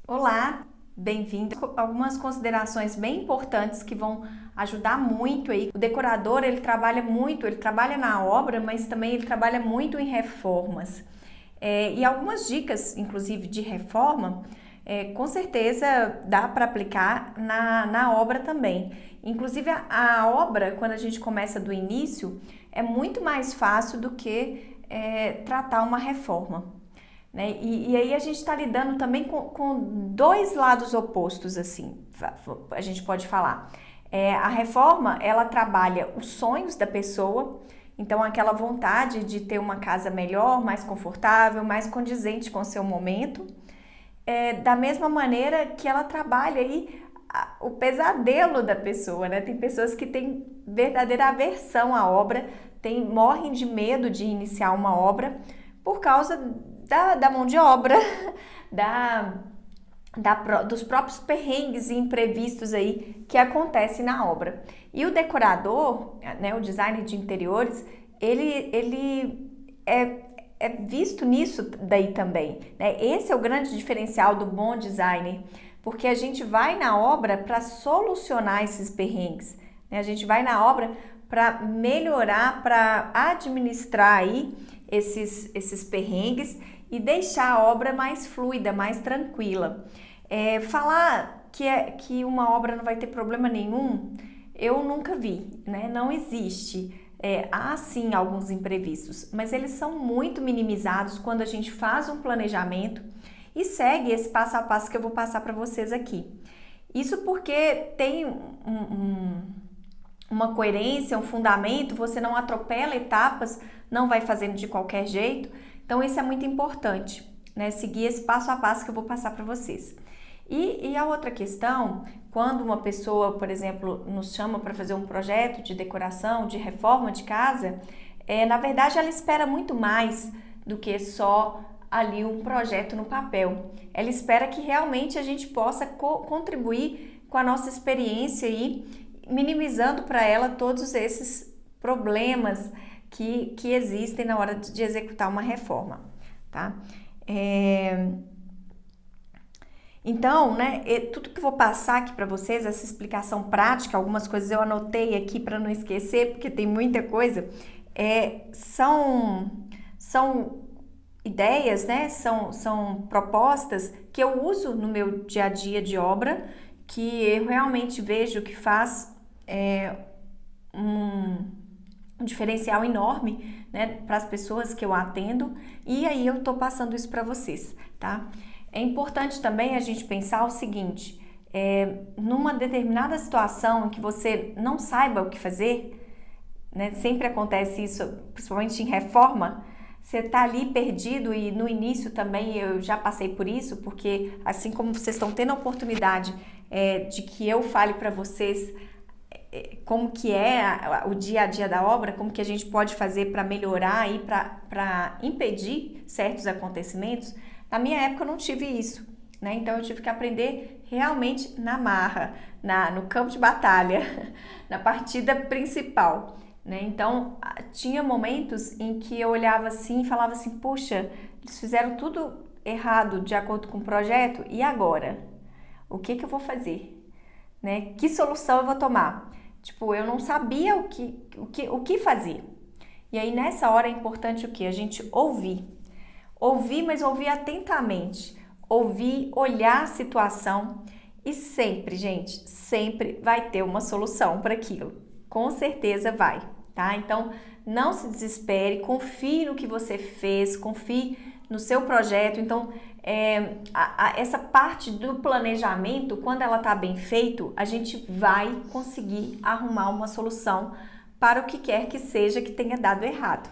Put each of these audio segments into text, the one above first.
Olá, bem-vindo. Algumas considerações bem importantes que vão ajudar muito aí. O decorador, ele trabalha muito, ele trabalha na obra, mas também ele trabalha muito em reformas. E algumas dicas, inclusive de reforma, com certeza dá para aplicar na obra também. Inclusive a obra, quando a gente começa do início, é muito mais fácil do que tratar uma reforma. Né? E aí a gente está lidando também com dois lados opostos, assim, a gente pode falar. A reforma, ela trabalha os sonhos da pessoa, então aquela vontade de ter uma casa melhor, mais confortável, mais condizente com o seu momento, da mesma maneira que ela trabalha aí o pesadelo da pessoa, né? Tem pessoas que têm verdadeira aversão à obra, morrem de medo de iniciar uma obra por causa da mão de obra, dos próprios perrengues e imprevistos aí que acontecem na obra. E o decorador, né, o designer de interiores, ele é visto nisso daí também, né? Esse é o grande diferencial do bom designer, porque a gente vai na obra para solucionar esses perrengues, né? A gente vai na obra para melhorar, para administrar aí esses perrengues e deixar a obra mais fluida, mais tranquila. Falar que uma obra não vai ter problema nenhum, eu nunca vi, né? Não existe. Há sim alguns imprevistos, mas eles são muito minimizados quando a gente faz um planejamento e segue esse passo a passo que eu vou passar para vocês aqui. Isso porque tem uma coerência, um fundamento, você não atropela etapas, não vai fazendo de qualquer jeito. Então isso é muito importante, né? Seguir esse passo a passo que eu vou passar para vocês. E a outra questão, quando uma pessoa, por exemplo, nos chama para fazer um projeto de decoração, de reforma de casa, na verdade ela espera muito mais do que só ali um projeto no papel. Ela espera que realmente a gente possa contribuir com a nossa experiência aí, minimizando para ela todos esses problemas que existem na hora de executar uma reforma, tá? Então, né, tudo que eu vou passar aqui para vocês, essa explicação prática, algumas coisas eu anotei aqui para não esquecer, porque tem muita coisa, são ideias, né, são propostas que eu uso no meu dia a dia de obra, que eu realmente vejo que faz um diferencial enorme, né, para as pessoas que eu atendo, e aí eu tô passando isso para vocês, tá? É importante também a gente pensar o seguinte, numa determinada situação em que você não saiba o que fazer, né, sempre acontece isso, principalmente em reforma, você tá ali perdido, e no início também eu já passei por isso, porque assim como vocês estão tendo a oportunidade de que eu fale para vocês como que é o dia a dia da obra, como que a gente pode fazer para melhorar e para impedir certos acontecimentos, na minha época eu não tive isso, né? Então eu tive que aprender realmente na marra, no campo de batalha, na partida principal, né? Então tinha momentos em que eu olhava assim e falava assim, puxa, eles fizeram tudo errado de acordo com o projeto, e agora? O que eu vou fazer? Né? Que solução eu vou tomar? Tipo, eu não sabia o que fazer. E aí, nessa hora, é importante o quê? A gente ouvir. Ouvir, mas ouvir atentamente. Ouvir, olhar a situação. E sempre, gente, sempre vai ter uma solução para aquilo. Com certeza vai, tá? Então, não se desespere, confie no que você fez, confie no seu projeto. Então, essa parte do planejamento, quando ela está bem feito, a gente vai conseguir arrumar uma solução para o que quer que seja que tenha dado errado.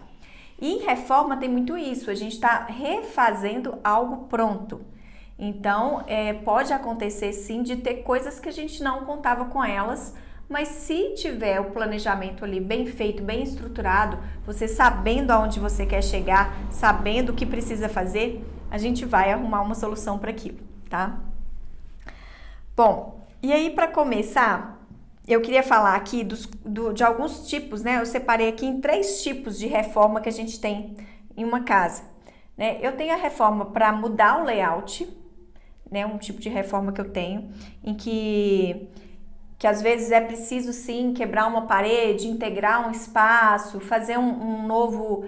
E em reforma tem muito isso, a gente está refazendo algo pronto. Então, pode acontecer sim de ter coisas que a gente não contava com elas, mas se tiver o planejamento ali bem feito, bem estruturado, você sabendo aonde você quer chegar, sabendo o que precisa fazer, a gente vai arrumar uma solução para aquilo, tá? Bom, e aí para começar, eu queria falar aqui de alguns tipos, né? Eu separei aqui em 3 tipos de reforma que a gente tem em uma casa, né? Eu tenho a reforma para mudar o layout, né, um tipo de reforma que eu tenho, em que às vezes é preciso sim quebrar uma parede, integrar um espaço, fazer um novo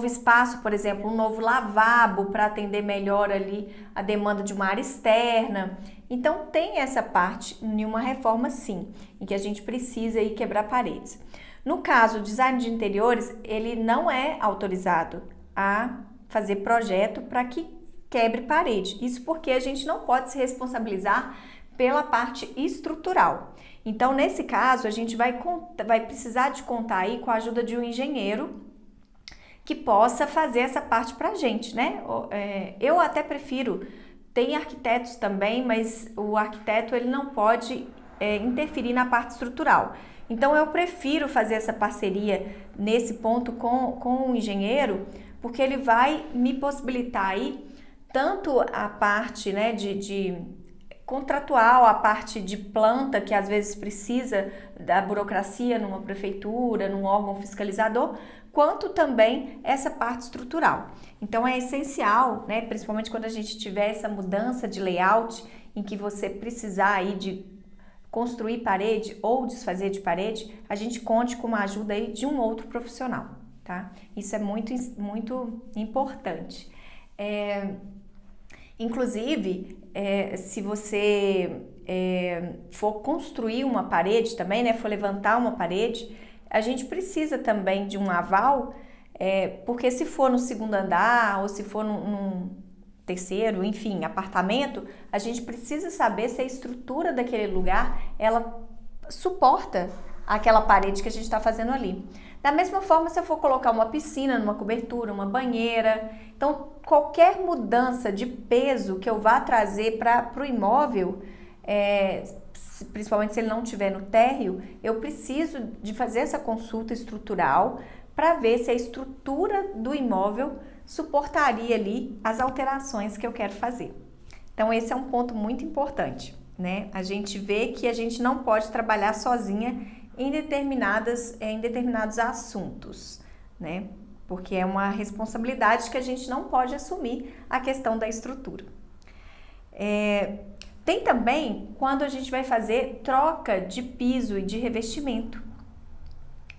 espaço, por exemplo, um novo lavabo para atender melhor ali a demanda de uma área externa. Então tem essa parte em uma reforma sim, em que a gente precisa aí quebrar paredes. No caso, o design de interiores, ele não é autorizado a fazer projeto para que quebre parede. Isso porque a gente não pode se responsabilizar pela parte estrutural. Então, nesse caso, a gente vai precisar de contar aí com a ajuda de um engenheiro que possa fazer essa parte pra gente, né? Eu até prefiro, tem arquitetos também, mas o arquiteto ele não pode interferir na parte estrutural. Então eu prefiro fazer essa parceria nesse ponto com o engenheiro, porque ele vai me possibilitar aí tanto a parte, né, de contratual, a parte de planta, que às vezes precisa da burocracia numa prefeitura, num órgão fiscalizador, quanto também essa parte estrutural. Então é essencial, né, principalmente quando a gente tiver essa mudança de layout, em que você precisar aí de construir parede ou desfazer de parede, a gente conte com uma ajuda aí de um outro profissional, tá? Isso é muito, muito importante. Inclusive, se você for construir uma parede também, né, for levantar uma parede, a gente precisa também de um aval, porque se for no segundo andar ou se for num terceiro, enfim, apartamento, a gente precisa saber se a estrutura daquele lugar, ela suporta aquela parede que a gente está fazendo ali. Da mesma forma, se eu for colocar uma piscina numa cobertura, uma banheira, então qualquer mudança de peso que eu vá trazer para o imóvel, principalmente se ele não estiver no térreo, eu preciso de fazer essa consulta estrutural para ver se a estrutura do imóvel suportaria ali as alterações que eu quero fazer. Então esse é um ponto muito importante, né? A gente vê que a gente não pode trabalhar sozinha em determinados assuntos, né? Porque é uma responsabilidade que a gente não pode assumir a questão da estrutura. Tem também quando a gente vai fazer troca de piso e de revestimento,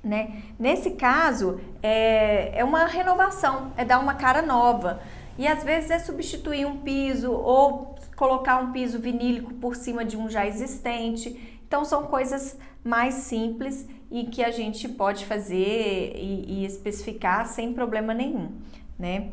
né? Nesse caso, é uma renovação, é dar uma cara nova. E às vezes é substituir um piso ou colocar um piso vinílico por cima de um já existente. Então são coisas mais simples e que a gente pode fazer e especificar sem problema nenhum, né?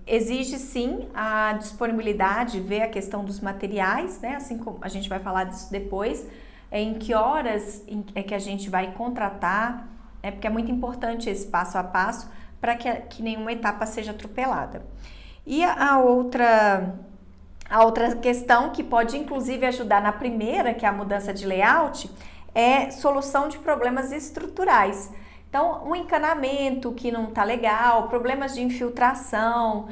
Exige sim a disponibilidade, ver a questão dos materiais, né? Assim como a gente vai falar disso depois, em que horas é que a gente vai contratar, porque é muito importante esse passo a passo para que nenhuma etapa seja atropelada. E a outra questão que pode inclusive ajudar na primeira, que é a mudança de layout, é solução de problemas estruturais. Então, um encanamento que não está legal, problemas de infiltração,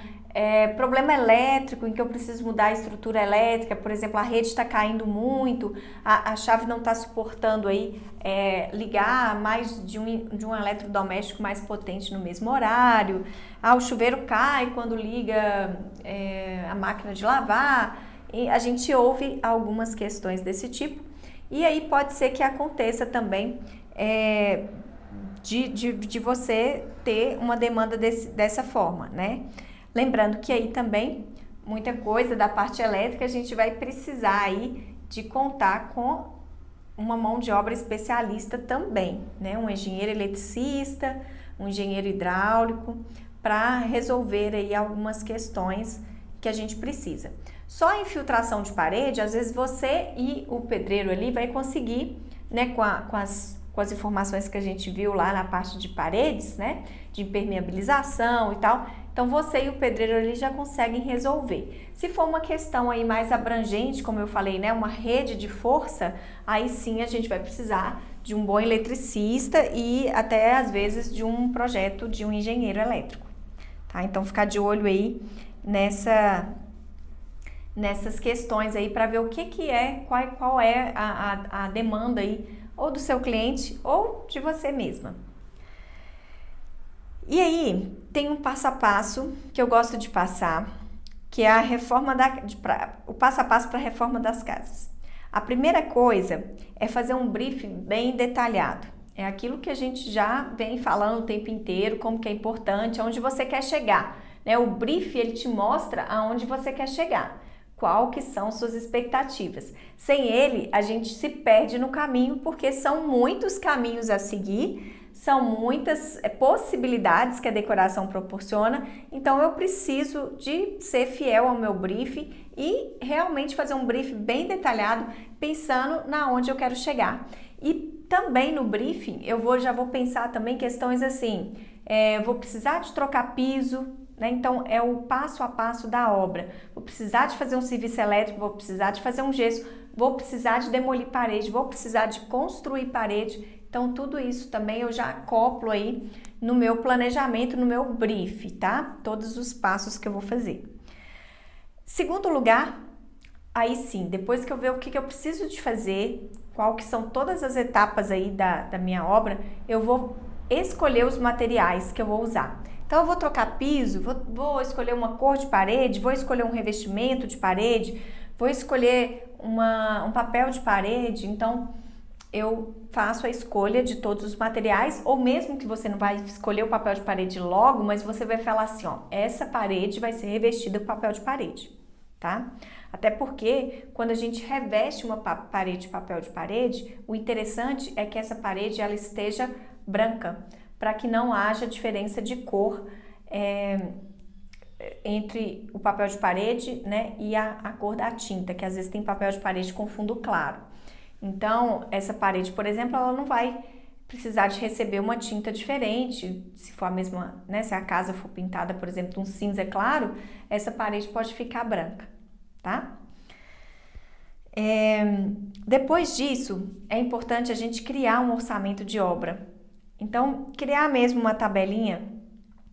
problema elétrico em que eu preciso mudar a estrutura elétrica, por exemplo, a rede está caindo muito, a chave não está suportando aí ligar mais de um eletrodoméstico mais potente no mesmo horário, o chuveiro cai quando liga a máquina de lavar, e a gente ouve algumas questões desse tipo, e aí pode ser que aconteça também de você ter uma demanda dessa forma, né? Lembrando que aí também, muita coisa da parte elétrica, a gente vai precisar aí de contar com uma mão de obra especialista também, né? Um engenheiro eletricista, um engenheiro hidráulico, para resolver aí algumas questões que a gente precisa. Só a infiltração de parede, às vezes você e o pedreiro ali vai conseguir, né, com as informações que a gente viu lá na parte de paredes, né, de impermeabilização e tal, então você e o pedreiro ali já conseguem resolver. Se for uma questão aí mais abrangente, como eu falei, né, uma rede de força, aí sim a gente vai precisar de um bom eletricista e até às vezes de um projeto de um engenheiro elétrico, tá? Então ficar de olho aí nessas questões aí para ver o que é, qual é a demanda aí, ou do seu cliente ou de você mesma. E aí, tem um passo a passo que eu gosto de passar que é a reforma o passo a passo para a reforma das casas. A primeira coisa é fazer um briefing bem detalhado. É aquilo que a gente já vem falando o tempo inteiro, como que é importante, aonde você quer chegar, né? O briefing, ele te mostra aonde você quer chegar, qual que são suas expectativas. Sem ele, a gente se perde no caminho, porque são muitos caminhos a seguir, são muitas possibilidades que a decoração proporciona, então eu preciso de ser fiel ao meu briefing e realmente fazer um briefing bem detalhado, pensando na onde eu quero chegar. E também no briefing, já vou pensar também questões assim, vou precisar de trocar piso, né? Então é o passo a passo da obra. Vou precisar de fazer um serviço elétrico, vou precisar de fazer um gesso, vou precisar de demolir parede, vou precisar de construir parede. Então tudo isso também eu já acoplo aí no meu planejamento, no meu briefing, tá? Todos os passos que eu vou fazer. Segundo lugar, aí sim, depois que eu ver o que eu preciso de fazer, qual que são todas as etapas aí da minha obra, eu vou escolher os materiais que eu vou usar. Então eu vou trocar piso, vou escolher uma cor de parede, vou escolher um revestimento de parede, vou escolher um papel de parede. Então eu faço a escolha de todos os materiais, ou mesmo que você não vai escolher o papel de parede logo, mas você vai falar assim, ó, essa parede vai ser revestida com papel de parede, tá? Até porque quando a gente reveste uma parede de papel de parede, o interessante é que essa parede ela esteja branca, para que não haja diferença de cor entre o papel de parede, né, e a cor da tinta, que às vezes tem papel de parede com fundo claro. Então, essa parede, por exemplo, ela não vai precisar de receber uma tinta diferente, se for a mesma, né, se a casa for pintada, por exemplo, de um cinza claro, essa parede pode ficar branca, tá? Depois disso, é importante a gente criar um orçamento de obra. Então, criar mesmo uma tabelinha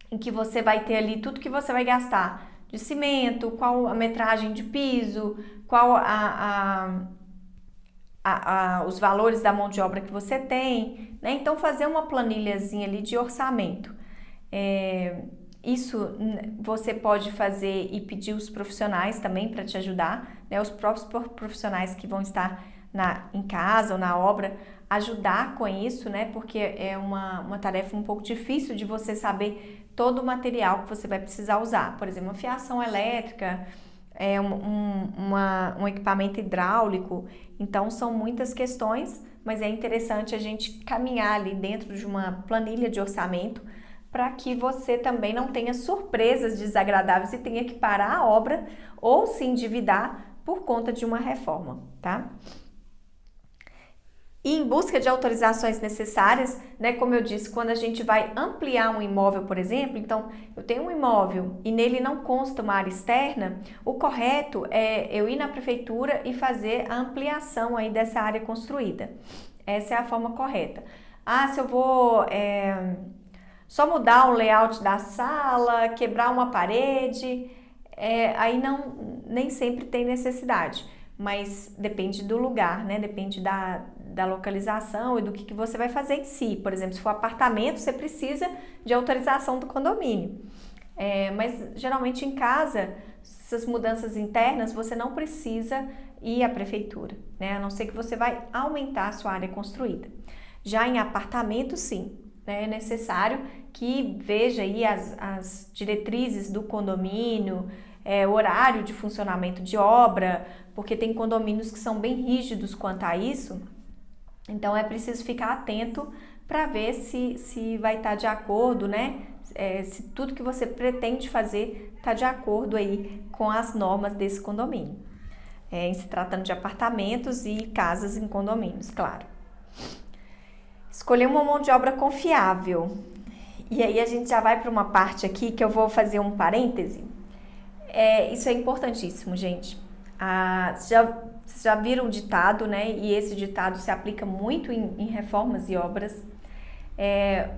em que você vai ter ali tudo que você vai gastar de cimento, qual a metragem de piso, qual os valores da mão de obra que você tem, né? Então, fazer uma planilhazinha ali de orçamento. Isso você pode fazer e pedir os profissionais também para te ajudar, né? Os próprios profissionais que vão estar em casa ou na obra, ajudar com isso, né? Porque é uma tarefa um pouco difícil de você saber todo o material que você vai precisar usar. Por exemplo, uma fiação elétrica, um equipamento hidráulico. Então, são muitas questões, mas é interessante a gente caminhar ali dentro de uma planilha de orçamento para que você também não tenha surpresas desagradáveis e tenha que parar a obra ou se endividar por conta de uma reforma, tá? E em busca de autorizações necessárias, né, como eu disse, quando a gente vai ampliar um imóvel, por exemplo, então eu tenho um imóvel e nele não consta uma área externa, o correto é eu ir na prefeitura e fazer a ampliação aí dessa área construída. Essa é a forma correta. Se eu vou só mudar o layout da sala, quebrar uma parede, aí nem sempre tem necessidade, mas depende do lugar, né? Depende da localização e do que você vai fazer em si. Por exemplo, se for apartamento, você precisa de autorização do condomínio. Mas geralmente em casa, essas mudanças internas, você não precisa ir à prefeitura, né? A não ser que você vai aumentar a sua área construída. Já em apartamento, sim, né? É necessário que veja aí as diretrizes do condomínio, horário de funcionamento de obra, porque tem condomínios que são bem rígidos quanto a isso. Então é preciso ficar atento para ver se vai estar de acordo, né? Se tudo que você pretende fazer está de acordo aí com as normas desse condomínio. Em se tratando de apartamentos e casas em condomínios, claro. Escolher uma mão de obra confiável. E aí a gente já vai para uma parte aqui que eu vou fazer um parêntese. Isso é importantíssimo, gente. Vocês já viram o ditado, né? E esse ditado se aplica muito em reformas e obras.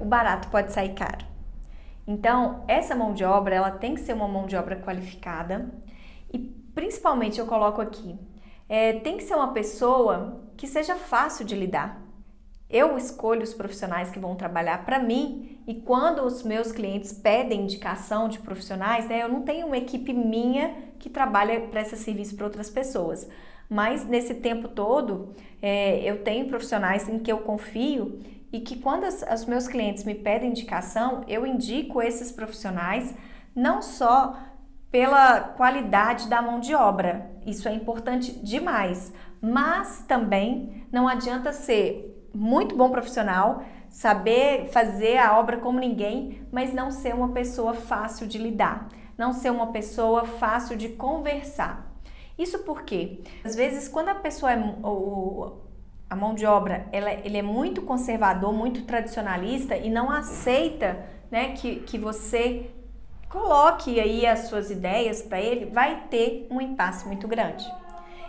O barato pode sair caro. Então, essa mão de obra, ela tem que ser uma mão de obra qualificada. E principalmente eu coloco aqui, tem que ser uma pessoa que seja fácil de lidar. Eu escolho os profissionais que vão trabalhar para mim e quando os meus clientes pedem indicação de profissionais, né, eu não tenho uma equipe minha que trabalha, presta serviço para outras pessoas. Mas nesse tempo todo, eu tenho profissionais em que eu confio e que quando os meus clientes me pedem indicação, eu indico esses profissionais não só pela qualidade da mão de obra, isso é importante demais, mas também não adianta ser muito bom profissional, saber fazer a obra como ninguém, mas não ser uma pessoa fácil de lidar, não ser uma pessoa fácil de conversar. Isso porque, às vezes, quando a pessoa a mão de obra, ele é muito conservador, muito tradicionalista e não aceita, né, que você coloque aí as suas ideias para ele, vai ter um impasse muito grande.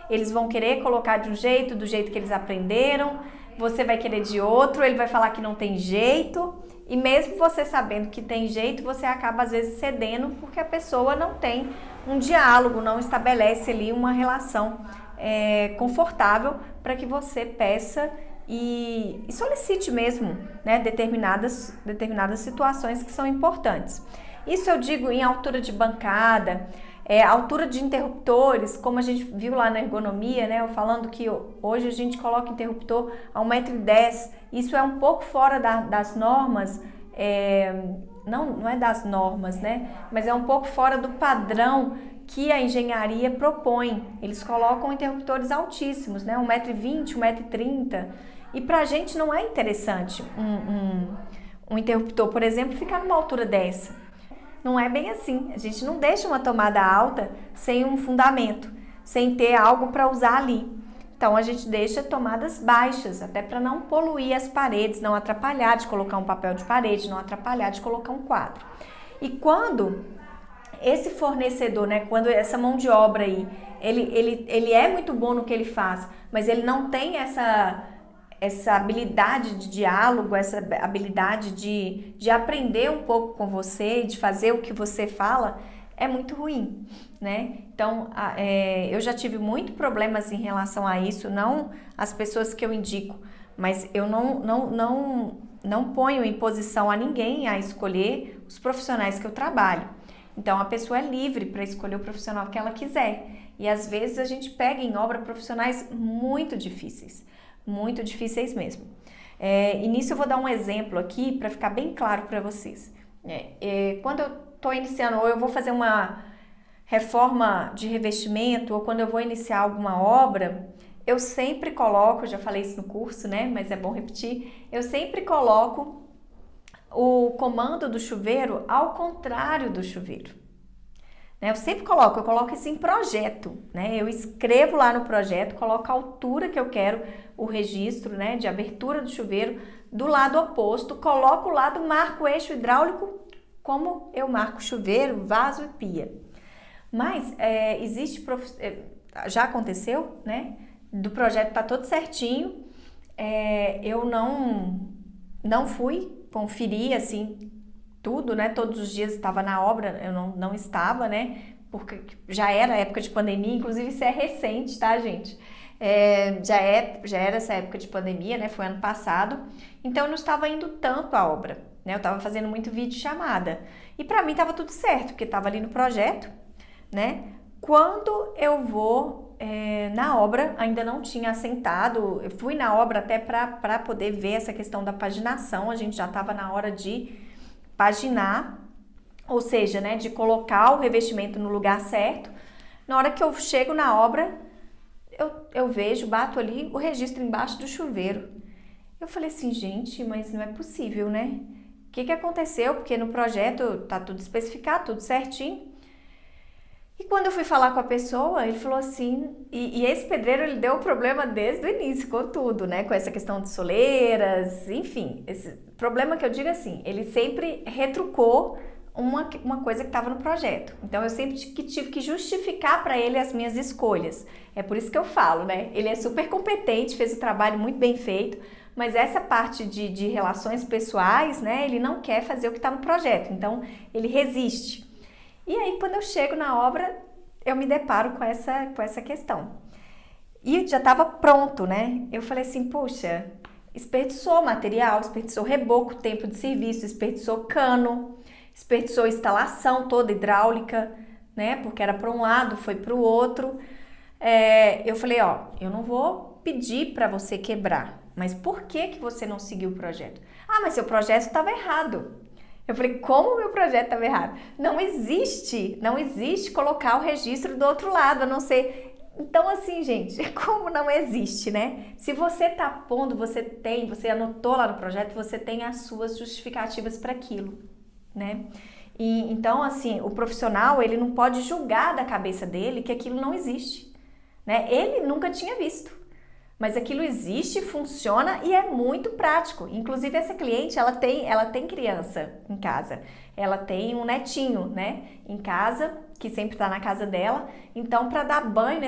Eles vão querer colocar de um jeito, do jeito que eles aprenderam, você vai querer de outro, ele vai falar que não tem jeito, e mesmo você sabendo que tem jeito, você acaba às vezes cedendo porque a pessoa não tem um diálogo, não estabelece ali uma relação confortável para que você peça e solicite mesmo, né, determinadas situações que são importantes. Isso eu digo em altura de bancada, altura de interruptores, como a gente viu lá na ergonomia, né? Eu falando que hoje a gente coloca interruptor a 1,10 m, isso é um pouco fora das normas, não é das normas, né? Mas é um pouco fora do padrão que a engenharia propõe. Eles colocam interruptores altíssimos, né? 1,20 m, 1,30 m, e pra gente não é interessante um interruptor, por exemplo, ficar numa altura dessa. Não é bem assim, a gente não deixa uma tomada alta sem um fundamento, sem ter algo para usar ali. Então a gente deixa tomadas baixas, até para não poluir as paredes, não atrapalhar de colocar um papel de parede, não atrapalhar de colocar um quadro. E quando esse fornecedor, né, quando essa mão de obra aí, ele é muito bom no que ele faz, mas ele não tem essa habilidade de diálogo, essa habilidade de aprender um pouco com você, de fazer o que você fala, é muito ruim, né? Então, eu já tive muitos problemas em relação a isso, não as pessoas que eu indico, mas eu não ponho em posição a ninguém a escolher os profissionais que eu trabalho. Então, a pessoa é livre para escolher o profissional que ela quiser. E às vezes a gente pega em obra profissionais muito difíceis mesmo. E nisso eu vou dar um exemplo aqui para ficar bem claro para vocês. Quando eu estou iniciando, ou eu vou fazer uma reforma de revestimento, ou quando eu vou iniciar alguma obra, eu sempre coloco, já falei isso no curso, né? Mas é bom repetir, eu sempre coloco o comando do chuveiro ao contrário do chuveiro. Eu sempre eu coloco isso em projeto, né? Eu escrevo lá no projeto, coloco a altura que eu quero, o registro, né, de abertura do chuveiro, do lado oposto, coloco o lado, marco o eixo hidráulico, como eu marco chuveiro, vaso e pia. Mas já aconteceu, né? Do projeto tá todo certinho, eu não fui conferir assim tudo, né? Todos os dias estava na obra, eu não estava, né? Porque já era época de pandemia, inclusive isso é recente, tá, gente? Já era essa época de pandemia, né? Foi ano passado, então eu não estava indo tanto à obra, né? Eu estava fazendo muito videochamada e para mim estava tudo certo, porque estava ali no projeto, né? Quando eu vou na obra, ainda não tinha assentado, eu fui na obra até para poder ver essa questão da paginação, a gente já estava na hora de paginar, ou seja, né, de colocar o revestimento no lugar certo. Na hora que eu chego na obra, eu vejo, bato ali o registro embaixo do chuveiro. Eu falei assim, gente, mas não é possível, né? O que aconteceu? Porque no projeto tá tudo especificado, tudo certinho. E quando eu fui falar com a pessoa, ele falou assim, e esse pedreiro, ele deu o problema desde o início, com tudo, né? Com essa questão de soleiras, enfim, esse problema que eu digo assim, ele sempre retrucou uma coisa que estava no projeto. Então, eu sempre tive que justificar para ele as minhas escolhas. É por isso que eu falo, né? Ele é super competente, fez o trabalho muito bem feito, mas essa parte de relações pessoais, né? Ele não quer fazer o que está no projeto, então ele resiste. E aí, quando eu chego na obra, eu me deparo com essa questão. E já estava pronto, né? Eu falei assim, puxa, desperdiçou material, desperdiçou reboco, tempo de serviço, desperdiçou cano, desperdiçou instalação toda hidráulica, né? Porque era para um lado, foi para o outro. Eu falei, ó, eu não vou pedir para você quebrar, mas por que que você não seguiu o projeto? Ah, mas seu projeto estava errado. Eu falei, como o meu projeto estava errado? Não existe colocar o registro do outro lado, a não ser... Então, assim, gente, como não existe, né? Se você tá pondo, você anotou lá no projeto, você tem as suas justificativas para aquilo, né? E, então, assim, o profissional, ele não pode julgar da cabeça dele que aquilo não existe, né? Ele nunca tinha visto. Mas aquilo existe, funciona e é muito prático. Inclusive, essa cliente, ela tem criança em casa. Ela tem um netinho, né, em casa, que sempre está na casa dela. Então, para dar banho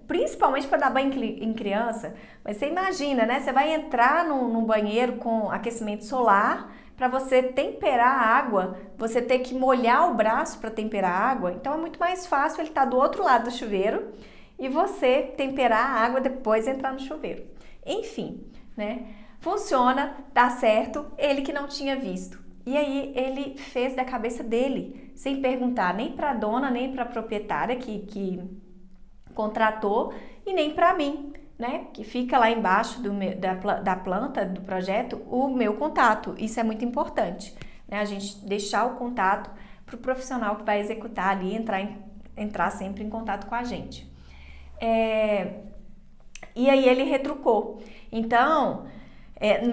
principalmente para dar banho em criança, mas você imagina, né, você vai entrar num banheiro com aquecimento solar, para você temperar a água, você ter que molhar o braço para temperar a água. Então, é muito mais fácil ele estar do outro lado do chuveiro e você temperar a água depois entrar no chuveiro. Enfim, né? Funciona, dá certo, ele que não tinha visto. E aí ele fez da cabeça dele, sem perguntar nem para a dona, nem para a proprietária que contratou e nem para mim, né? Que fica lá embaixo da planta do projeto o meu contato. Isso é muito importante, né? A gente deixar o contato para o profissional que vai executar ali, entrar sempre em contato com a gente. E aí ele retrucou. Então,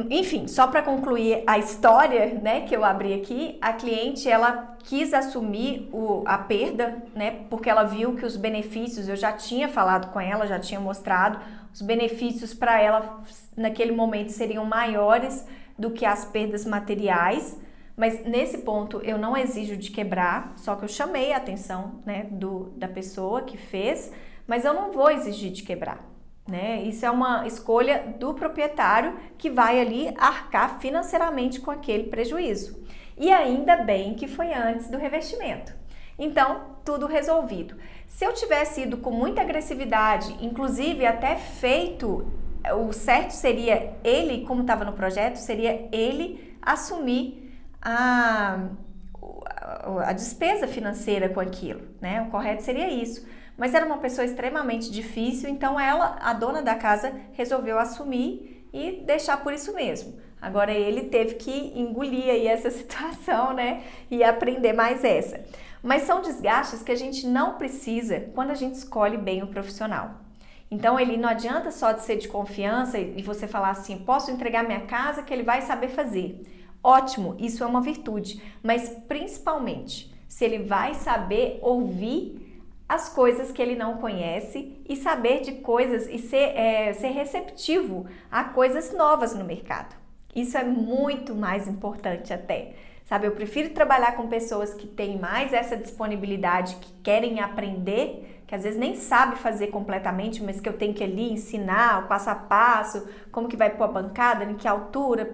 enfim, só para concluir a história, né, que eu abri aqui, a cliente, ela quis assumir a perda, né, porque ela viu que os benefícios, eu já tinha falado com ela, já tinha mostrado, os benefícios para ela naquele momento seriam maiores do que as perdas materiais, mas nesse ponto eu não exijo de quebrar, só que eu chamei a atenção, né, da pessoa que fez, mas eu não vou exigir de quebrar, né? Isso é uma escolha do proprietário que vai ali arcar financeiramente com aquele prejuízo. E ainda bem que foi antes do revestimento. Então, tudo resolvido. Se eu tivesse ido com muita agressividade, inclusive até feito, o certo seria ele, como estava no projeto, seria ele assumir a despesa financeira com aquilo, né? O correto seria isso. Mas era uma pessoa extremamente difícil, então ela, a dona da casa, resolveu assumir e deixar por isso mesmo. Agora ele teve que engolir aí essa situação, né? E aprender mais essa. Mas são desgastes que a gente não precisa quando a gente escolhe bem o profissional. Então ele não adianta só de ser de confiança e você falar assim, posso entregar minha casa que ele vai saber fazer. Ótimo, isso é uma virtude, mas principalmente se ele vai saber ouvir as coisas que ele não conhece e saber de coisas e ser receptivo a coisas novas no mercado. Isso é muito mais importante até, sabe? Eu prefiro trabalhar com pessoas que têm mais essa disponibilidade, que querem aprender, que às vezes nem sabe fazer completamente, mas que eu tenho que ali ensinar o passo a passo, como que vai pôr a bancada, em que altura,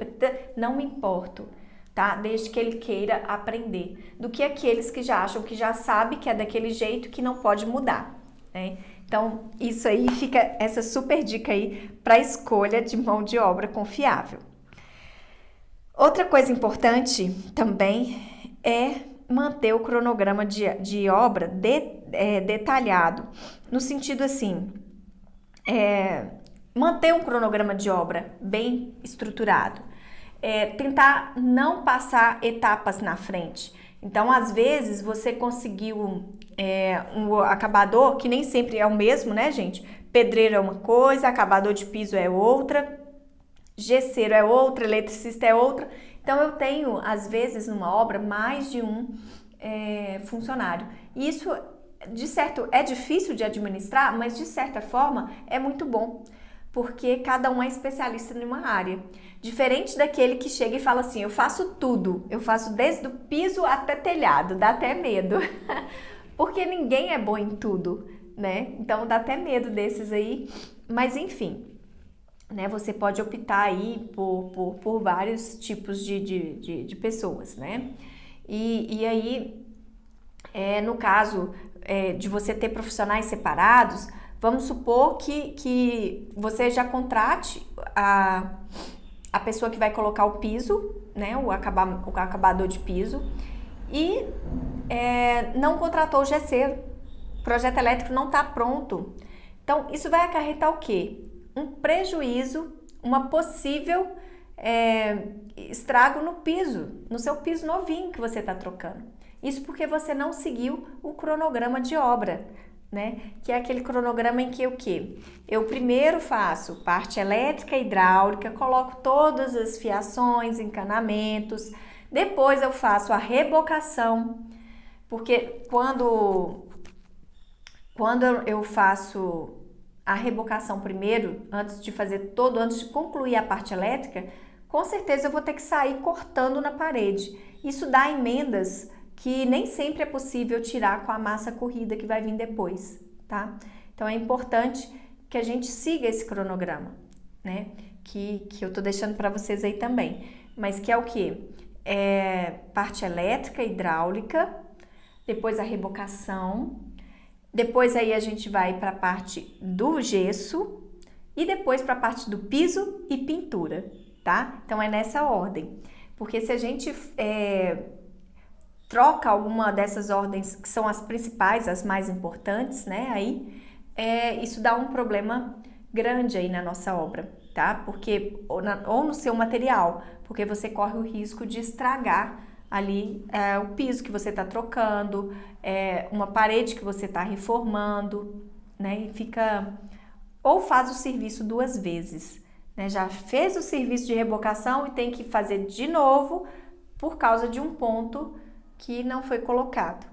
não me importo. Tá? Desde que ele queira aprender, do que aqueles que já acham que já sabe que é daquele jeito que não pode mudar, né? Então, isso aí fica essa super dica aí para escolha de mão de obra confiável. Outra coisa importante também é manter o cronograma de obra detalhado, no sentido assim, manter um cronograma de obra bem estruturado. Tentar não passar etapas na frente. Então, às vezes, você conseguiu um acabador, que nem sempre é o mesmo, né, gente? Pedreiro é uma coisa, acabador de piso é outra, gesseiro é outra, eletricista é outra. Então, eu tenho, às vezes, numa obra, mais de um funcionário. E isso, de certo, é difícil de administrar, mas, de certa forma, é muito bom, porque cada um é especialista em uma área. Diferente daquele que chega e fala assim, eu faço tudo, eu faço desde o piso até telhado, dá até medo, porque ninguém é bom em tudo, né? Então dá até medo desses aí, mas enfim, né? Você pode optar aí por vários tipos de pessoas, né? E aí, no caso de você ter profissionais separados, vamos supor que você já contrate a pessoa que vai colocar o piso, né, o acabador de piso, e não contratou o gesseiro. O projeto elétrico não está pronto. Então, isso vai acarretar o quê? Um prejuízo, uma possível estrago no piso, no seu piso novinho que você está trocando. Isso porque você não seguiu o cronograma de obra, né? Que é aquele cronograma em que o quê? Eu primeiro faço parte elétrica e hidráulica, coloco todas as fiações, encanamentos, depois eu faço a rebocação, porque quando eu faço a rebocação primeiro, antes de concluir a parte elétrica, com certeza eu vou ter que sair cortando na parede. Isso dá emendas que nem sempre é possível tirar com a massa corrida que vai vir depois, tá? Então é importante que a gente siga esse cronograma, né? Que eu tô deixando para vocês aí também. Mas que é o quê? Parte elétrica, hidráulica, depois a rebocação, depois aí a gente vai para a parte do gesso e depois para a parte do piso e pintura, tá? Então é nessa ordem, porque se a gente troca alguma dessas ordens que são as principais, as mais importantes, né? Aí isso dá um problema grande aí na nossa obra, tá? Porque ou no seu material, porque você corre o risco de estragar ali o piso que você está trocando, uma parede que você está reformando, né? E fica... Ou faz o serviço 2 vezes, né? Já fez o serviço de rebocação e tem que fazer de novo por causa de um ponto que não foi colocado.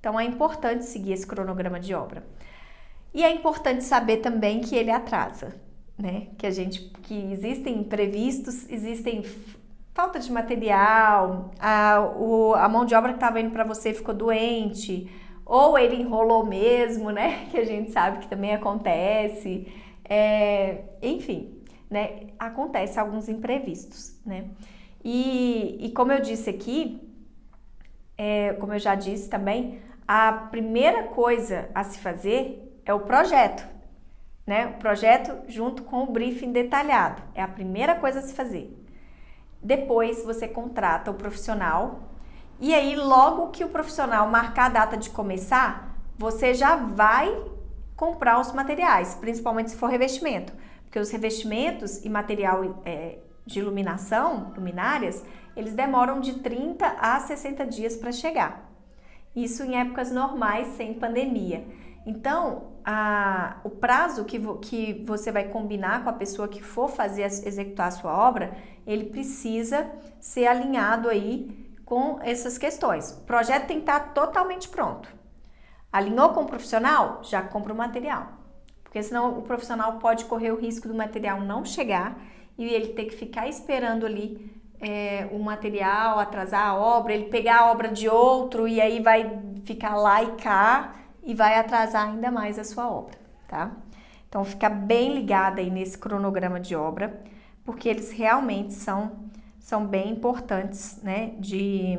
Então é importante seguir esse cronograma de obra. E é importante saber também que ele atrasa, né? Que existem imprevistos, existem falta de material, a mão de obra que estava indo para você ficou doente, ou ele enrolou mesmo, né? Que a gente sabe que também acontece. Enfim, né? Acontece alguns imprevistos, né? E como eu disse aqui, como eu já disse também, a primeira coisa a se fazer é o projeto, né? O projeto junto com o briefing detalhado. É a primeira coisa a se fazer. Depois você contrata o profissional e aí logo que o profissional marcar a data de começar, você já vai comprar os materiais, principalmente se for revestimento, porque os revestimentos e material de iluminação, luminárias, eles demoram de 30 a 60 dias para chegar. Isso em épocas normais, sem pandemia. Então, o prazo que você vai combinar com a pessoa que for executar a sua obra, ele precisa ser alinhado aí com essas questões. O projeto tem que estar totalmente pronto. Alinhou com o profissional? Já compra o material. Porque senão o profissional pode correr o risco do material não chegar e ele ter que ficar esperando ali o material, atrasar a obra, ele pegar a obra de outro e aí vai ficar lá e cá e vai atrasar ainda mais a sua obra, tá? Então fica bem ligada aí nesse cronograma de obra, porque eles realmente são bem importantes, né, de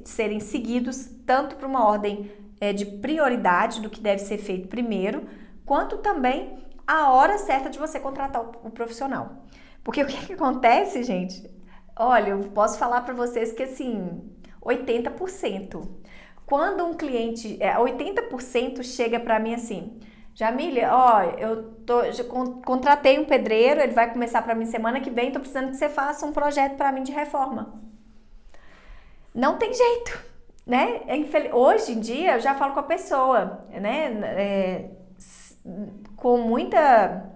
serem seguidos tanto para uma ordem de prioridade do que deve ser feito primeiro, quanto também a hora certa de você contratar o profissional. Porque o que acontece, gente? Olha, eu posso falar para vocês que assim, 80%. Quando um cliente, 80% chega para mim assim, Jamília, contratei um pedreiro, ele vai começar para mim semana que vem, tô precisando que você faça um projeto para mim de reforma. Não tem jeito, né? Hoje em dia eu já falo com a pessoa, né? Com muita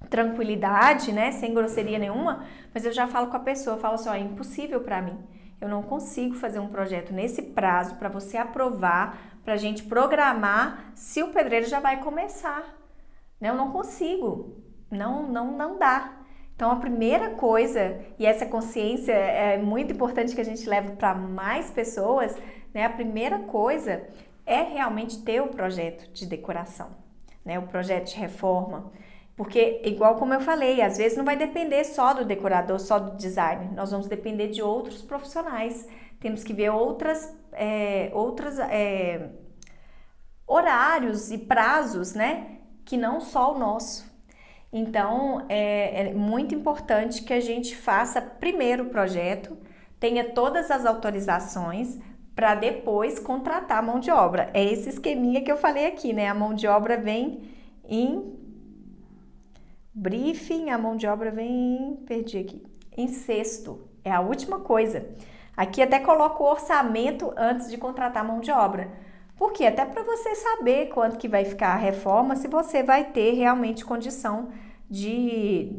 tranquilidade, né? Sem grosseria nenhuma, mas eu já falo com a pessoa, eu falo assim, é impossível para mim. Eu não consigo fazer um projeto nesse prazo para você aprovar, para a gente programar se o pedreiro já vai começar. Eu não consigo, não dá. Então a primeira coisa, e essa consciência é muito importante que a gente leve para mais pessoas, né? A primeira coisa é realmente ter o projeto de decoração, né? O projeto de reforma. Porque, igual como eu falei, às vezes não vai depender só do decorador, só do designer. Nós vamos depender de outros profissionais. Temos que ver outros horários e prazos, né? Que não só o nosso. Então, é muito importante que a gente faça primeiro o projeto tenha todas as autorizações para depois contratar a mão de obra. É esse esqueminha que eu falei aqui, né? A mão de obra vem em briefing, a mão de obra vem, perdi aqui, em sexto. É a última coisa. Aqui até coloco o orçamento antes de contratar a mão de obra. Por quê? Até para você saber quanto que vai ficar a reforma, se você vai ter realmente condição de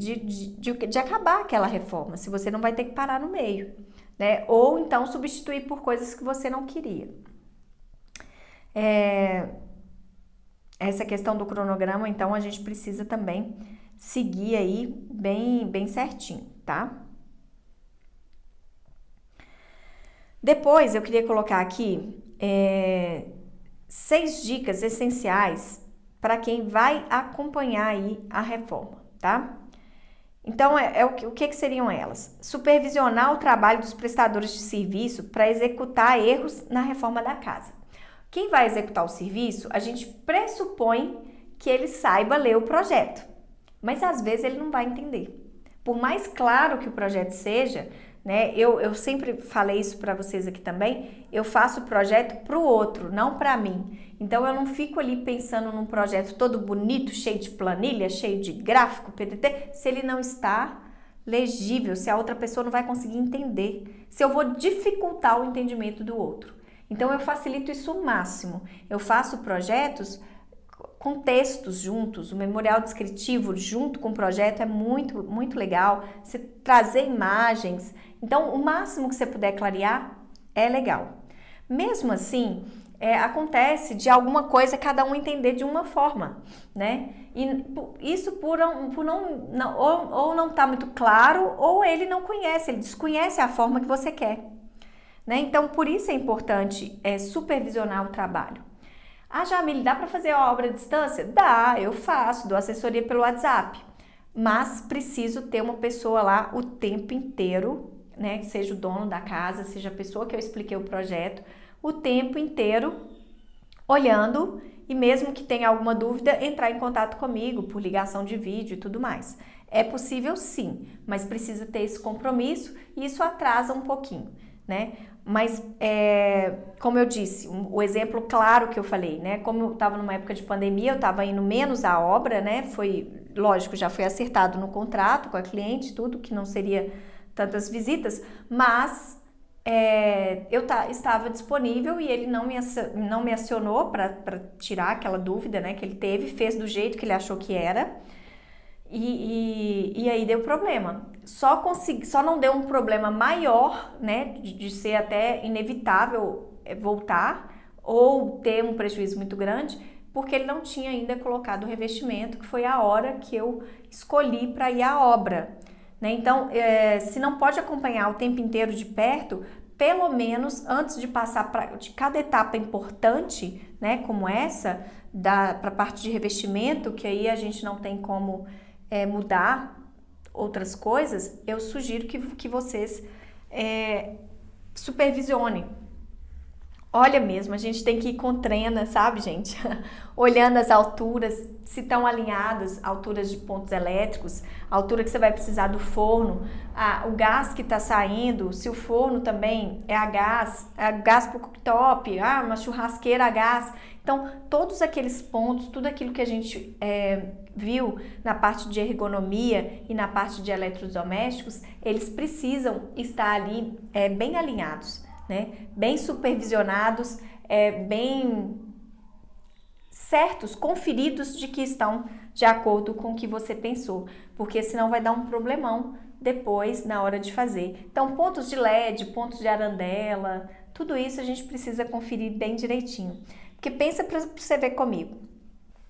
acabar aquela reforma, se você não vai ter que parar no meio, né? Ou então substituir por coisas que você não queria. Essa questão do cronograma, então, a gente precisa também seguir aí bem certinho, tá? Depois, eu queria colocar aqui 6 dicas essenciais para quem vai acompanhar aí a reforma, tá? Então, o que seriam elas? Supervisionar o trabalho dos prestadores de serviço para executar erros na reforma da casa. Quem vai executar o serviço, a gente pressupõe que ele saiba ler o projeto, mas às vezes ele não vai entender. Por mais claro que o projeto seja, né? Eu sempre falei isso para vocês aqui também, eu faço o projeto para o outro, não para mim. Então eu não fico ali pensando num projeto todo bonito, cheio de planilha, cheio de gráfico, PDT, se ele não está legível, se a outra pessoa não vai conseguir entender, se eu vou dificultar o entendimento do outro. Então eu facilito isso ao máximo. Eu faço projetos com textos juntos, o memorial descritivo junto com o projeto é muito legal. Você trazer imagens, então o máximo que você puder clarear é legal. Mesmo assim, acontece de alguma coisa cada um entender de uma forma, né? E isso por não tá muito claro, ou ele não conhece, ele desconhece a forma que você quer, né? Então por isso é importante supervisionar o trabalho. Ah, Jamile, dá para fazer a obra à distância? Dá, eu faço, dou assessoria pelo WhatsApp, mas preciso ter uma pessoa lá o tempo inteiro, né? Seja o dono da casa, seja a pessoa que eu expliquei o projeto, o tempo inteiro olhando, e mesmo que tenha alguma dúvida, entrar em contato comigo por ligação de vídeo e tudo mais. É possível sim, mas precisa ter esse compromisso e isso atrasa um pouquinho, né? Mas, como eu disse, o exemplo claro que eu falei, né? Como eu estava numa época de pandemia, eu estava indo menos à obra, né? Foi, lógico, já foi acertado no contrato com a cliente, tudo, que não seria tantas visitas, mas eu estava disponível e ele não me acionou para tirar aquela dúvida, né? Que ele teve, fez do jeito que ele achou que era. E aí deu problema. Só não deu um problema maior, né, de ser até inevitável voltar ou ter um prejuízo muito grande, porque ele não tinha ainda colocado o revestimento, que foi a hora que eu escolhi para ir à obra, né? Então, se não pode acompanhar o tempo inteiro de perto, pelo menos antes de passar de cada etapa importante, né, como essa, para a parte de revestimento, que aí a gente não tem como mudar outras coisas, eu sugiro que vocês supervisionem. Olha mesmo, a gente tem que ir com trena, sabe, gente? Olhando as alturas, se estão alinhadas, alturas de pontos elétricos, a altura que você vai precisar do forno, o gás que está saindo, se o forno também é gás para o cooktop, uma churrasqueira a gás. Então, todos aqueles pontos, tudo aquilo que a gente viu na parte de ergonomia e na parte de eletrodomésticos, eles precisam estar ali bem alinhados, né? Bem supervisionados, bem certos, conferidos de que estão de acordo com o que você pensou, porque senão vai dar um problemão depois na hora de fazer. Então, pontos de LED, pontos de arandela, tudo isso a gente precisa conferir bem direitinho. Porque pensa para você ver comigo.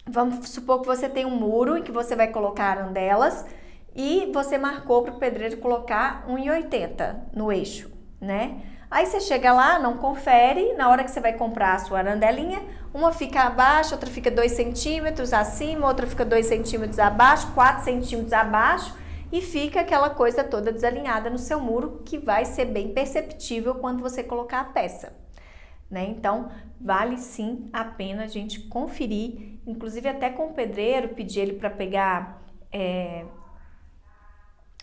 Vamos supor que você tem um muro em que você vai colocar arandelas e você marcou para o pedreiro colocar 1,80 no eixo, né? Aí você chega lá, não confere, na hora que você vai comprar a sua arandelinha, uma fica abaixo, outra fica 2 centímetros acima, outra fica 2 centímetros abaixo, 4 centímetros abaixo, e fica aquela coisa toda desalinhada no seu muro, que vai ser bem perceptível quando você colocar a peça, né? Então, vale sim a pena a gente conferir, inclusive até com o pedreiro, pedir ele para pegar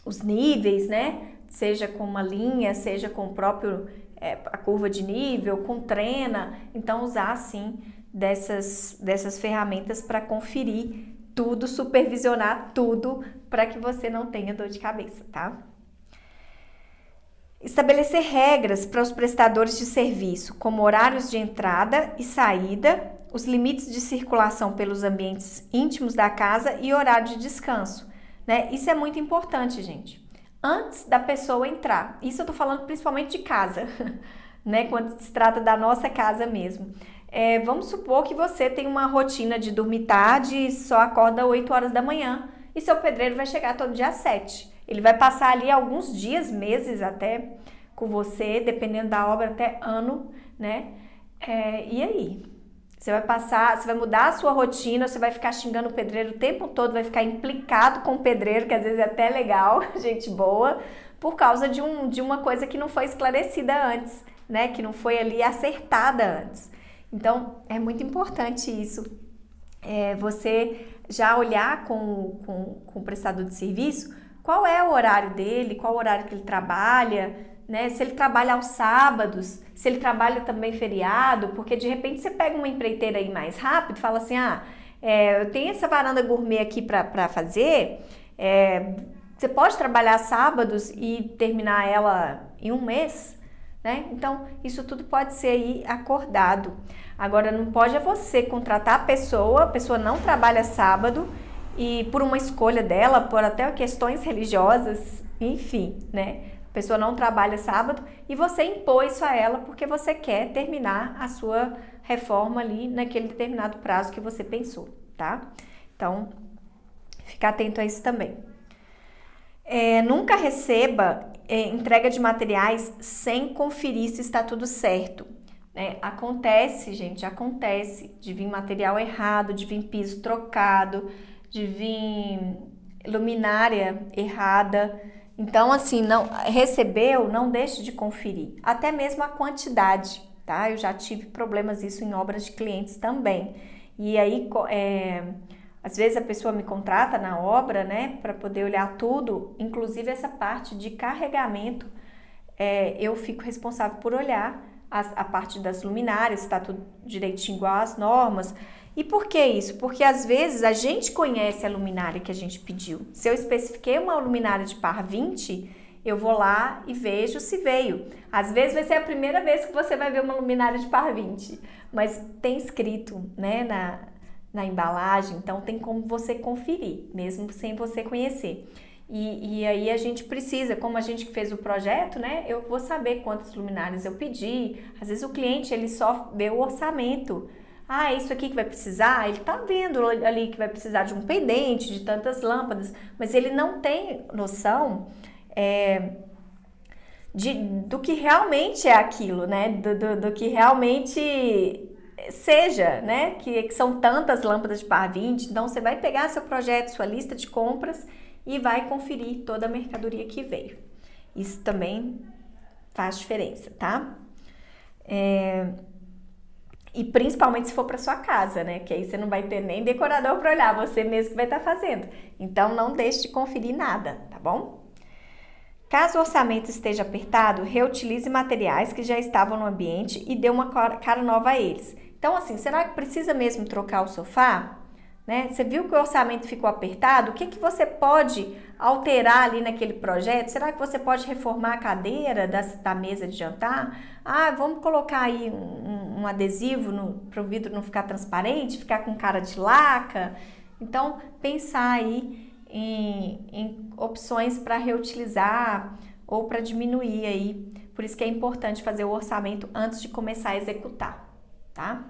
os níveis, né? Seja com uma linha, seja com o próprio a curva de nível, com trena. Então, usar sim dessas ferramentas para conferir tudo, supervisionar tudo, para que você não tenha dor de cabeça, tá? Estabelecer regras para os prestadores de serviço, como horários de entrada e saída, os limites de circulação pelos ambientes íntimos da casa e horário de descanso, né? Isso é muito importante, gente. Antes da pessoa entrar, isso eu tô falando principalmente de casa, né? Quando se trata da nossa casa mesmo. Vamos supor que você tem uma rotina de dormir tarde e só acorda 8 horas da manhã e seu pedreiro vai chegar todo dia às 7. Ele vai passar ali alguns dias, meses até com você, dependendo da obra, até ano, né? E aí? Você vai mudar a sua rotina, você vai ficar xingando o pedreiro o tempo todo, vai ficar implicado com o pedreiro, que às vezes é até legal, gente boa, por causa de uma coisa que não foi esclarecida antes, né? Que não foi ali acertada antes. Então, é muito importante isso, você já olhar com o prestador de serviço qual é o horário dele, qual o horário que ele trabalha, né? Se ele trabalha aos sábados, se ele trabalha também feriado, porque de repente você pega uma empreiteira aí mais rápido e fala assim, eu tenho essa varanda gourmet aqui para fazer, você pode trabalhar sábados e terminar ela em um mês, né? Então, isso tudo pode ser aí acordado. Agora, não pode você contratar a pessoa não trabalha sábado e por uma escolha dela, por até questões religiosas, enfim, né? A pessoa não trabalha sábado e você impôs isso a ela porque você quer terminar a sua reforma ali naquele determinado prazo que você pensou, tá? Então, fica atento a isso também. Nunca receba entrega de materiais sem conferir se está tudo certo. Acontece, gente, de vir material errado, de vir piso trocado, de vir luminária errada. Então, assim, não deixe de conferir. Até mesmo a quantidade, tá? Eu já tive problemas isso em obras de clientes também. E aí, às vezes a pessoa me contrata na obra, né, para poder olhar tudo, inclusive essa parte de carregamento, eu fico responsável por olhar a parte das luminárias, se está tudo direitinho igual às normas. E por que isso? Porque às vezes a gente conhece a luminária que a gente pediu. Se eu especifiquei uma luminária de par 20, eu vou lá e vejo se veio. Às vezes vai ser a primeira vez que você vai ver uma luminária de par 20, mas tem escrito, né, na embalagem, então tem como você conferir, mesmo sem você conhecer. E aí a gente precisa, como a gente que fez o projeto, né, eu vou saber quantas luminárias eu pedi. Às vezes o cliente, ele só vê o orçamento. É isso aqui que vai precisar? Ele tá vendo ali que vai precisar de um pendente, de tantas lâmpadas, mas ele não tem noção do que realmente é aquilo, né? Do que realmente seja, né? Que são tantas lâmpadas de par 20. Então, você vai pegar seu projeto, sua lista de compras e vai conferir toda a mercadoria que veio. Isso também faz diferença, tá? E principalmente se for para sua casa, né? Que aí você não vai ter nem decorador para olhar, você mesmo que vai estar fazendo. Então, não deixe de conferir nada, tá bom? Caso o orçamento esteja apertado, reutilize materiais que já estavam no ambiente e dê uma cara nova a eles. Então, assim, será que precisa mesmo trocar o sofá? Né? Você viu que o orçamento ficou apertado? O que você pode alterar ali naquele projeto? Será que você pode reformar a cadeira da mesa de jantar? Vamos colocar aí um adesivo para o vidro não ficar transparente, ficar com cara de laca. Então, pensar aí em opções para reutilizar ou para diminuir aí. Por isso que é importante fazer o orçamento antes de começar a executar, tá?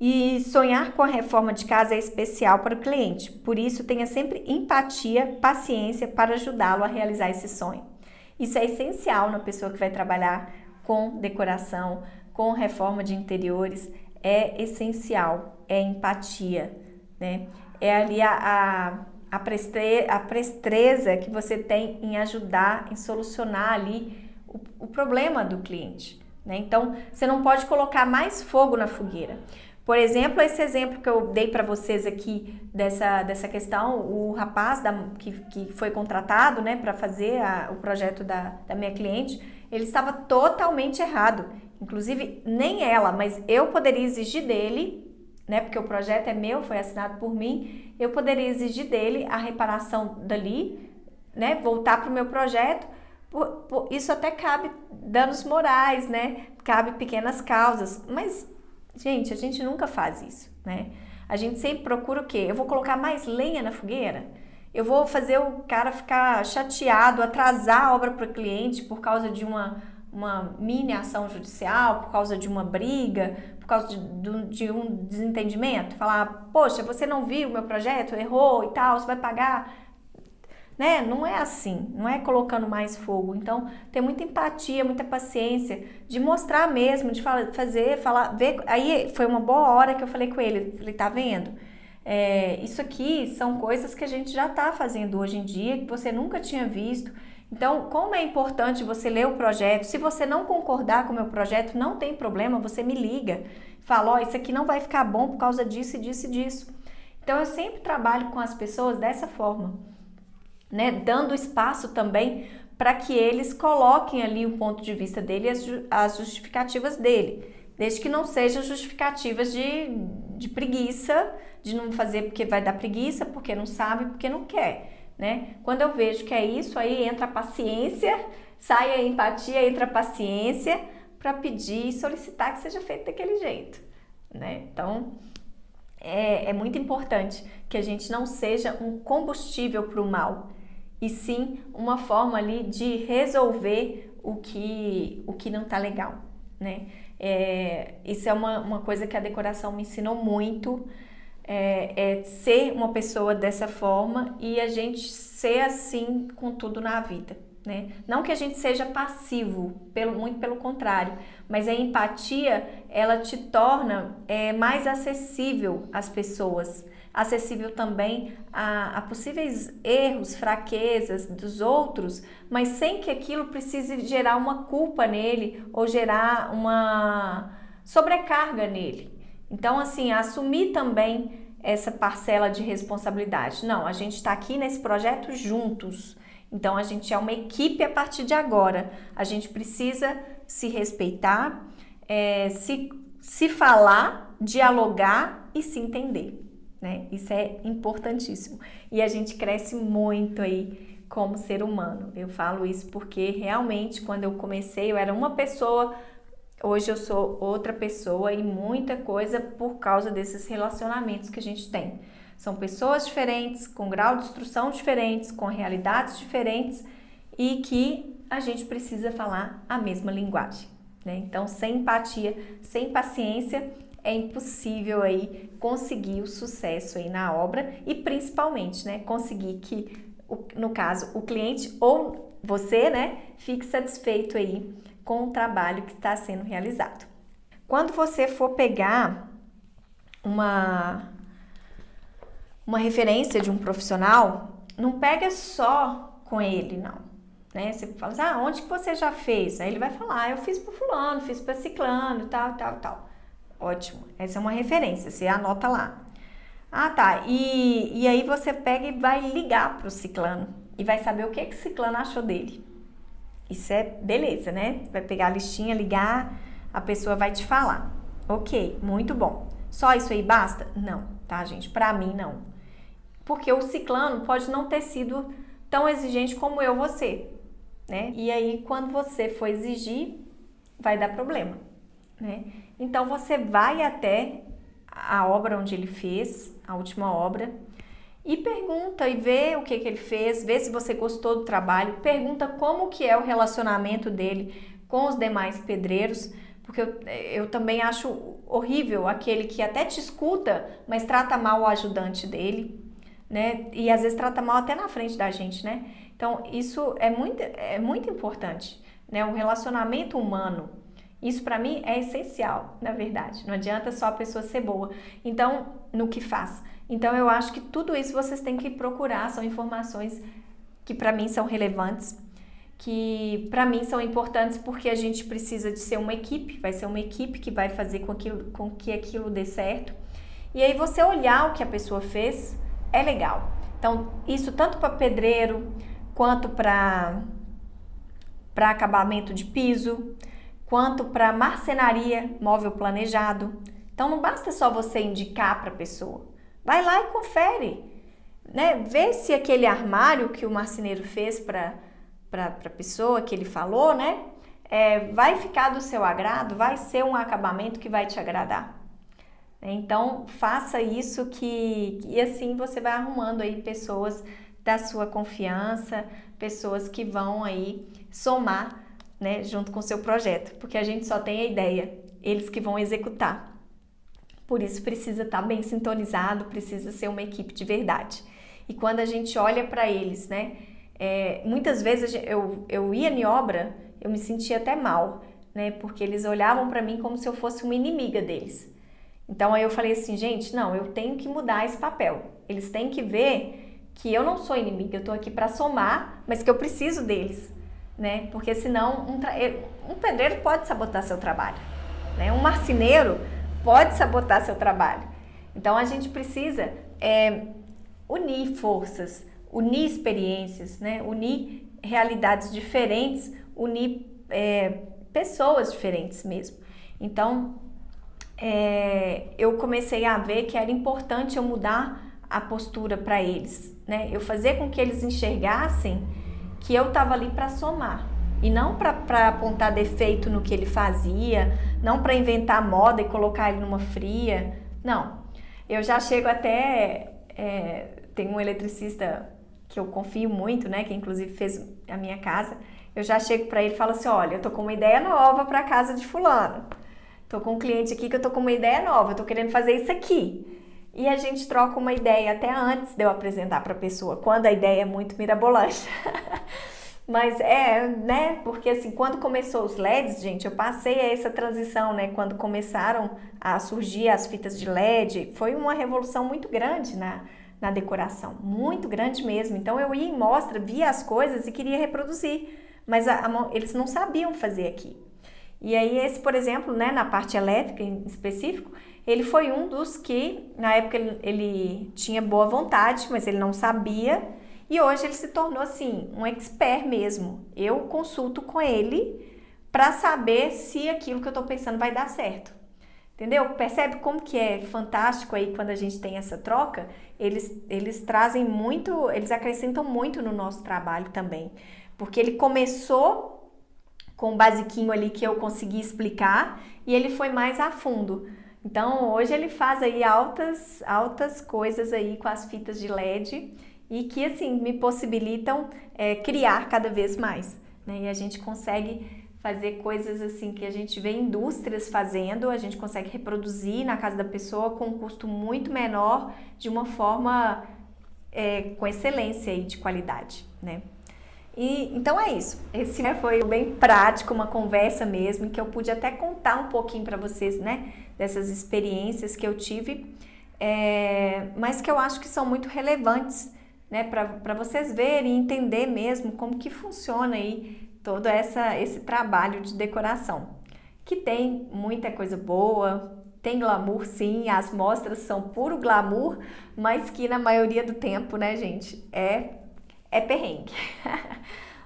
E sonhar com a reforma de casa é especial para o cliente, por isso tenha sempre empatia, paciência para ajudá-lo a realizar esse sonho. Isso é essencial na pessoa que vai trabalhar com decoração, com reforma de interiores, é essencial, é empatia, né? É ali a presteza que você tem em ajudar, em solucionar ali o problema do cliente, né? Então, você não pode colocar mais fogo na fogueira. Por exemplo, esse exemplo que eu dei para vocês aqui dessa questão, o rapaz que foi contratado, né, para fazer o projeto da minha cliente, ele estava totalmente errado. Inclusive, nem ela, mas eu poderia exigir dele, né, porque o projeto é meu, foi assinado por mim, eu poderia exigir dele a reparação dali, né, voltar para o meu projeto. Isso até cabe danos morais, né, cabe pequenas causas, mas gente, a gente nunca faz isso, né? A gente sempre procura o quê? Eu vou colocar mais lenha na fogueira? Eu vou fazer o cara ficar chateado, atrasar a obra para o cliente por causa de uma mini ação judicial, por causa de uma briga, por causa de um desentendimento? Falar, poxa, você não viu o meu projeto, errou e tal, você vai pagar? Né? Não é assim, não é colocando mais fogo. Então, ter muita empatia, muita paciência, de mostrar mesmo, de falar, ver. Aí foi uma boa hora que eu falei com ele, falei, tá vendo? Isso aqui são coisas que a gente já tá fazendo hoje em dia, que você nunca tinha visto. Então, como é importante você ler o projeto, se você não concordar com o meu projeto, não tem problema, você me liga, fala, ó, isso aqui não vai ficar bom por causa disso e disso e disso. Então, eu sempre trabalho com as pessoas dessa forma, né, dando espaço também para que eles coloquem ali o ponto de vista dele e as justificativas dele, desde que não sejam justificativas de preguiça, de não fazer porque vai dar preguiça, porque não sabe, porque não quer, né? Quando eu vejo que é isso, aí entra a paciência, sai a empatia, entra a paciência para pedir e solicitar que seja feito daquele jeito, né? Então, é muito importante que a gente não seja um combustível para o mal, e sim uma forma ali de resolver o que não tá legal, né? Isso é uma coisa que a decoração me ensinou muito, ser uma pessoa dessa forma e a gente ser assim com tudo na vida, né? Não que a gente seja passivo, muito pelo contrário, mas a empatia, ela te torna mais acessível às pessoas, acessível também a possíveis erros, fraquezas dos outros, mas sem que aquilo precise gerar uma culpa nele ou gerar uma sobrecarga nele. Então, assim, assumir também essa parcela de responsabilidade. Não, a gente está aqui nesse projeto juntos, então a gente é uma equipe a partir de agora. A gente precisa se respeitar, se falar, dialogar e se entender. Né? Isso é importantíssimo e a gente cresce muito aí como ser humano. Eu falo isso porque realmente quando eu comecei eu era uma pessoa, hoje eu sou outra pessoa e muita coisa por causa desses relacionamentos que a gente tem. São pessoas diferentes, com grau de instrução diferentes, com realidades diferentes e que a gente precisa falar a mesma linguagem, né? Então, sem empatia, sem paciência, é impossível aí conseguir o sucesso aí na obra e principalmente, né, conseguir que, no caso, o cliente ou você, né, fique satisfeito aí com o trabalho que está sendo realizado. Quando você for pegar uma referência de um profissional, não pega só com ele, não, né? Você fala assim, onde que você já fez? Aí ele vai falar, eu fiz para fulano, fiz para ciclano, tal, tal, tal. Ótimo, essa é uma referência, você anota lá. Tá, e aí você pega e vai ligar para o ciclano e vai saber o que o ciclano achou dele. Isso é beleza, né? Vai pegar a listinha, ligar, a pessoa vai te falar. Ok, muito bom. Só isso aí basta? Não, tá, gente? Para mim, não. Porque o ciclano pode não ter sido tão exigente como você, né? E aí, quando você for exigir, vai dar problema, né? Então, você vai até a obra onde ele fez, a última obra, e pergunta e vê o que ele fez, vê se você gostou do trabalho, pergunta como que é o relacionamento dele com os demais pedreiros, porque eu também acho horrível aquele que até te escuta, mas trata mal o ajudante dele, né? E às vezes trata mal até na frente da gente, né? Então, isso é muito importante, né? O relacionamento humano. Isso para mim é essencial, na verdade. Não adianta só a pessoa ser boa. Então, no que faz. Então, eu acho que tudo isso vocês têm que procurar, são informações que para mim são relevantes. que para mim são importantes porque a gente precisa de ser uma equipe, vai ser uma equipe que vai fazer com que aquilo dê certo. E aí você olhar o que a pessoa fez é legal. Então, isso tanto para pedreiro, quanto para acabamento de piso, quanto para marcenaria, móvel planejado. Então, não basta só você indicar para a pessoa. Vai lá e confere, né? Vê se aquele armário que o marceneiro fez para a pessoa que ele falou, né? Vai ficar do seu agrado, vai ser um acabamento que vai te agradar. Então, faça isso e assim você vai arrumando aí pessoas da sua confiança, pessoas que vão aí somar, né, junto com o seu projeto, porque a gente só tem a ideia, eles que vão executar. Por isso precisa estar bem sintonizado, precisa ser uma equipe de verdade. E quando a gente olha para eles, né, muitas vezes eu ia em obra, eu me sentia até mal, né, porque eles olhavam para mim como se eu fosse uma inimiga deles. Então aí eu falei assim, gente, não, eu tenho que mudar esse papel. Eles têm que ver que eu não sou inimiga, eu tô aqui para somar, mas que eu preciso deles, né? Porque senão um pedreiro pode sabotar seu trabalho, né? Um marceneiro pode sabotar seu trabalho. Então a gente precisa unir forças, unir experiências, né? Unir realidades diferentes, unir pessoas diferentes mesmo. Então eu comecei a ver que era importante eu mudar a postura para eles, né? Eu fazer com que eles enxergassem que eu estava ali para somar e não para apontar defeito no que ele fazia, não para inventar moda e colocar ele numa fria, não. Eu já chego até, tem um eletricista que eu confio muito, né? Que inclusive fez a minha casa. Eu já chego para ele e falo assim, olha, eu tô com uma ideia nova para a casa de fulano. Tô com um cliente aqui que eu tô com uma ideia nova, eu tô querendo fazer isso aqui. E a gente troca uma ideia até antes de eu apresentar para a pessoa, quando a ideia é muito mirabolante. Mas né? Porque assim, quando começou os LEDs, gente, eu passei a essa transição, né? Quando começaram a surgir as fitas de LED, foi uma revolução muito grande na decoração, muito grande mesmo. Então eu ia em mostra, via as coisas e queria reproduzir, mas eles não sabiam fazer aqui. E aí esse, por exemplo, né, na parte elétrica em específico, ele foi um dos que, na época, ele tinha boa vontade, mas ele não sabia. E hoje ele se tornou, assim, um expert mesmo. Eu consulto com ele para saber se aquilo que eu estou pensando vai dar certo. Entendeu? Percebe como que é fantástico aí quando a gente tem essa troca? Eles trazem muito, eles acrescentam muito no nosso trabalho também. Porque ele começou com um basiquinho ali que eu consegui explicar e ele foi mais a fundo. Então hoje ele faz aí altas coisas aí com as fitas de LED e que assim me possibilitam criar cada vez mais, né? E a gente consegue fazer coisas assim que a gente vê indústrias fazendo, a gente consegue reproduzir na casa da pessoa com um custo muito menor, de uma forma com excelência e de qualidade, né? E, então é isso, esse foi bem prático, uma conversa mesmo, em que eu pude até contar um pouquinho para vocês, né, dessas experiências que eu tive, mas que eu acho que são muito relevantes, né, para vocês verem e entender mesmo como que funciona aí todo esse trabalho de decoração, que tem muita coisa boa, tem glamour sim, as mostras são puro glamour, mas que na maioria do tempo, né, gente, é perrengue,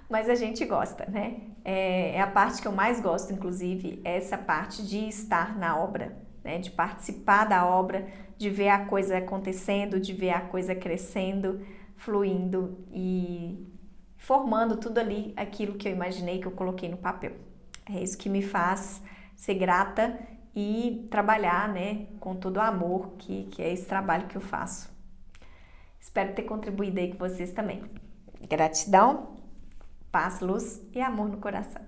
mas a gente gosta, né? É a parte que eu mais gosto, inclusive, é essa parte de estar na obra, né? De participar da obra, de ver a coisa acontecendo, de ver a coisa crescendo, fluindo e formando tudo ali, aquilo que eu imaginei, que eu coloquei no papel. É isso que me faz ser grata e trabalhar, né? Com todo o amor, que é esse trabalho que eu faço. Espero ter contribuído aí com vocês também. Gratidão, paz, luz e amor no coração.